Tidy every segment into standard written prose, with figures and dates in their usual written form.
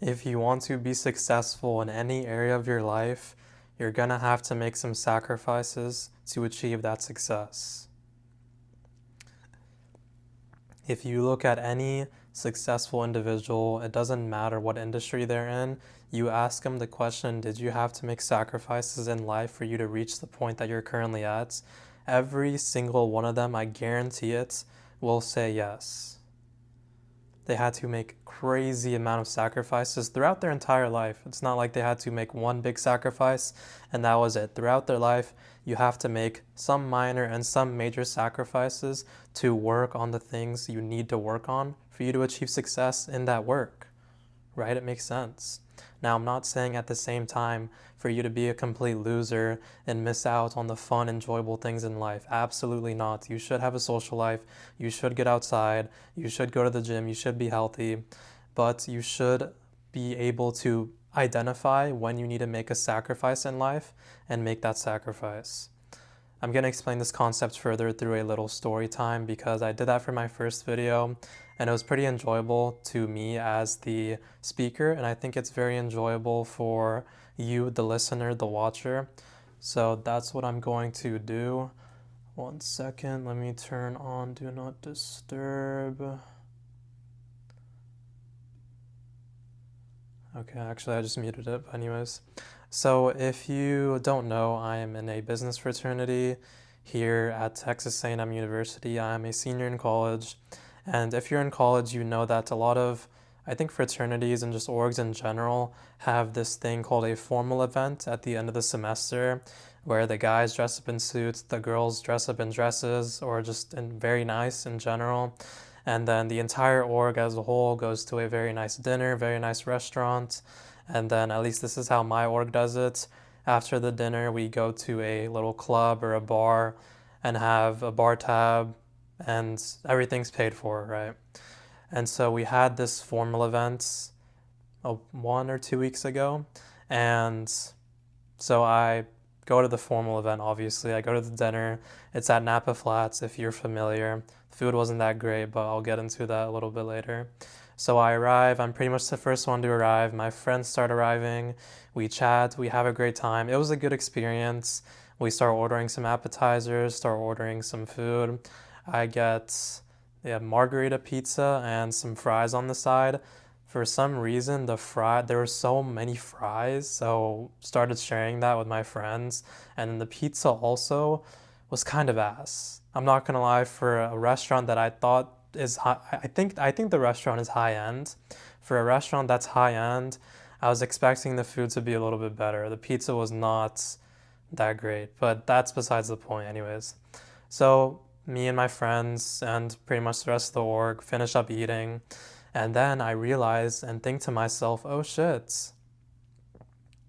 If you want to be successful in any area of your life, you're gonna have to make some sacrifices to achieve that success. If you look at any successful individual, it doesn't matter what industry they're in, you ask them the question, did you have to make sacrifices in life for you to reach the point that you're currently at? Every single one of them, I guarantee it, will say yes. They had to make crazy amount of sacrifices throughout their entire life. It's not like they had to make one big sacrifice and that was it. Throughout their life, you have to make some minor and some major sacrifices to work on the things you need to work on for you to achieve success in that work, right? It makes sense. Now, I'm not saying at the same time for you to be a complete loser and miss out on the fun, enjoyable things in life. Absolutely not. You should have a social life. You should get outside. You should go to the gym. You should be healthy. But you should be able to identify when you need to make a sacrifice in life and make that sacrifice. I'm going to explain this concept further through a little story time because I did that for my first video and it was pretty enjoyable to me as the speaker, and I think it's very enjoyable for you, the listener, the watcher. So that's what I'm going to do. 1 second, let me turn on Do Not Disturb. Okay, actually I just muted it, but anyways. So if you don't know, I am in a business fraternity here at Texas A&M University. I am a senior in college. And if you're in college, you know that a lot of, I think fraternities and just orgs in general have this thing called a formal event at the end of the semester where the guys dress up in suits, the girls dress up in dresses, or just in very nice in general. And then the entire org as a whole goes to a very nice dinner, very nice restaurant. And then at least this is how my org does it. After the dinner, we go to a little club or a bar and have a bar tab, and everything's paid for, right? And so we had this formal event 1 or 2 weeks ago, and so I go to the formal event, obviously. I go to the dinner. It's at Napa Flats, if you're familiar. The food wasn't that great, but I'll get into that a little bit later. So I arrive. I'm pretty much the first one to arrive. My friends start arriving. We chat. We have a great time. It was a good experience. We start ordering some appetizers, start ordering some food. I get margarita pizza and some fries on the side. For some reason, there were so many fries, so started sharing that with my friends. And the pizza also was kind of ass. I'm not gonna lie, for a restaurant that I thought is high, I think the restaurant is high end. For a restaurant that's high end, I was expecting the food to be a little bit better. The pizza was not that great, but that's besides the point anyways. So me and my friends and pretty much the rest of the org finish up eating, and then I realize and think to myself, oh shit,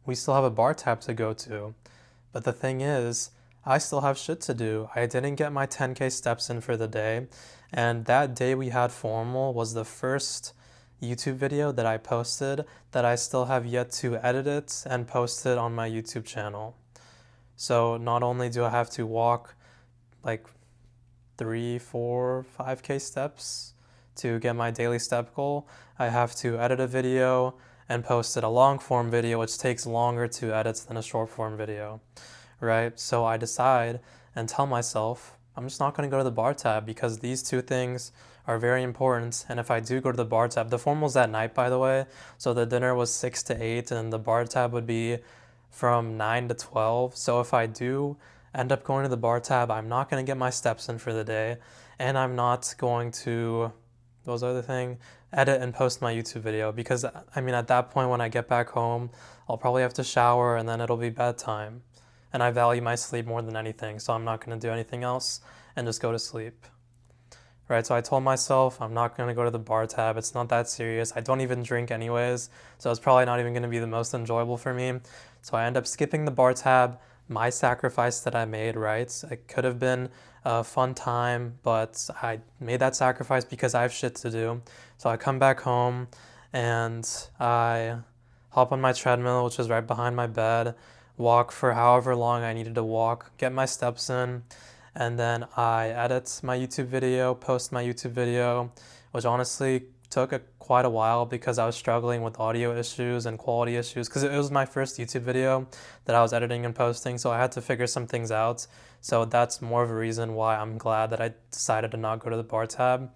we still have a bar tab to go to. But the thing is, I still have shit to do. I didn't get my 10K steps in for the day, and that day we had formal was the first YouTube video that I posted that I still have yet to edit it and post it on my YouTube channel. So not only do I have to walk like 3, 4, 5K steps to get my daily step goal, I have to edit a video and post it, a long form video, which takes longer to edit than a short form video, right? So I decide and tell myself, I'm just not going to go to the bar tab because these two things are very important. And if I do go to the bar tab, the formal's at night, by the way. So the dinner was 6 to 8 and the bar tab would be from 9 to 12. So if I do end up going to the bar tab, I'm not going to get my steps in for the day. And I'm not going to, what was the other thing? Edit and post my YouTube video because, I mean, at that point when I get back home, I'll probably have to shower and then it'll be bedtime. And I value my sleep more than anything, so I'm not going to do anything else and just go to sleep. Right, so I told myself I'm not going to go to the bar tab. It's not that serious. I don't even drink anyways, so it's probably not even going to be the most enjoyable for me. So I end up skipping the bar tab. My sacrifice that I made, right? It could have been a fun time, but I made that sacrifice because I have shit to do. So I come back home and I hop on my treadmill, which is right behind my bed, walk for however long I needed to walk, get my steps in, and then I edit my YouTube video, post my YouTube video, which honestly took quite a while because I was struggling with audio issues and quality issues because it was my first YouTube video that I was editing and posting, so I had to figure some things out. So that's more of a reason why I'm glad that I decided to not go to the bar tab.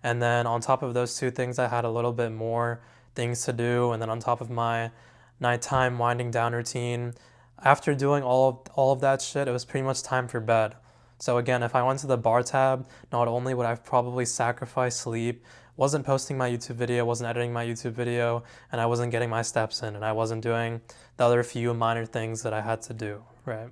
And then on top of those two things, I had a little bit more things to do. And then on top of my nighttime winding down routine, after doing all of that shit, it was pretty much time for bed. So again, if I went to the bar tab, not only would I probably sacrifice sleep, wasn't posting my YouTube video, wasn't editing my YouTube video, and I wasn't getting my steps in, and I wasn't doing the other few minor things that I had to do, right?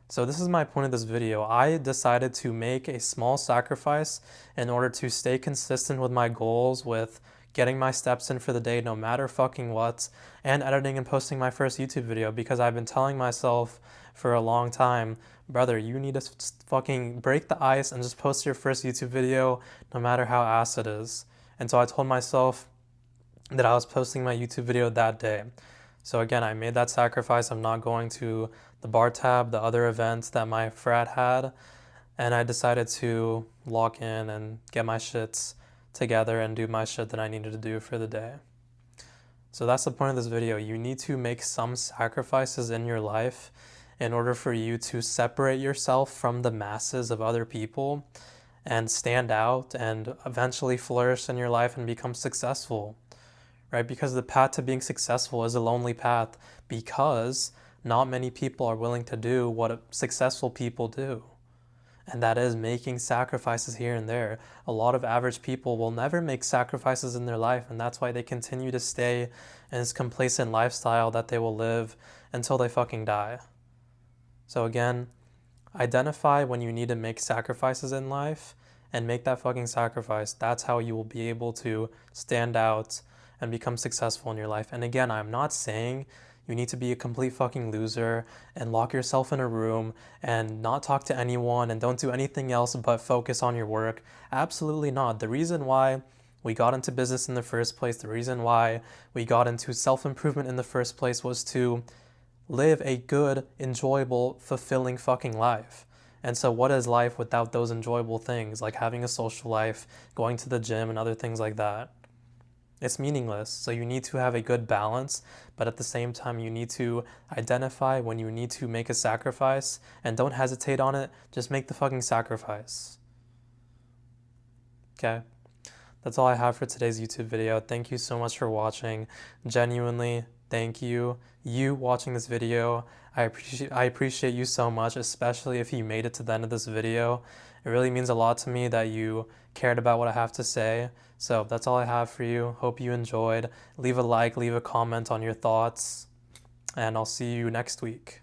So this is my point of this video. I decided to make a small sacrifice in order to stay consistent with my goals, with getting my steps in for the day no matter fucking what, and editing and posting my first YouTube video, because I've been telling myself for a long time, brother, you need to fucking break the ice and just post your first YouTube video no matter how ass it is. And so I told myself that I was posting my YouTube video that day. So again, I made that sacrifice. I'm not going to the bar tab, the other events that my frat had, and I decided to lock in and get my shits together and do my shit that I needed to do for the day. So that's the point of this video. You need to make some sacrifices in your life in order for you to separate yourself from the masses of other people and stand out and eventually flourish in your life and become successful, right? Because the path to being successful is a lonely path, because not many people are willing to do what successful people do. And that is making sacrifices here and there. A lot of average people will never make sacrifices in their life, and that's why they continue to stay in this complacent lifestyle that they will live until they fucking die. So again, identify when you need to make sacrifices in life and make that fucking sacrifice. That's how you will be able to stand out and become successful in your life. And again, I'm not saying you need to be a complete fucking loser and lock yourself in a room and not talk to anyone and don't do anything else but focus on your work. Absolutely not. The reason why we got into business in the first place, the reason why we got into self-improvement in the first place, was to live a good, enjoyable, fulfilling fucking life. And so what is life without those enjoyable things, like having a social life, going to the gym, and other things like that? It's meaningless. So you need to have a good balance, but at the same time, you need to identify when you need to make a sacrifice, and don't hesitate on it. Just make the fucking sacrifice. Okay? That's all I have for today's YouTube video. Thank you so much for watching. Genuinely, thank you. You watching this video, I appreciate you so much, especially if you made it to the end of this video. It really means a lot to me that you cared about what I have to say. So that's all I have for you. Hope you enjoyed. Leave a like, leave a comment on your thoughts, and I'll see you next week.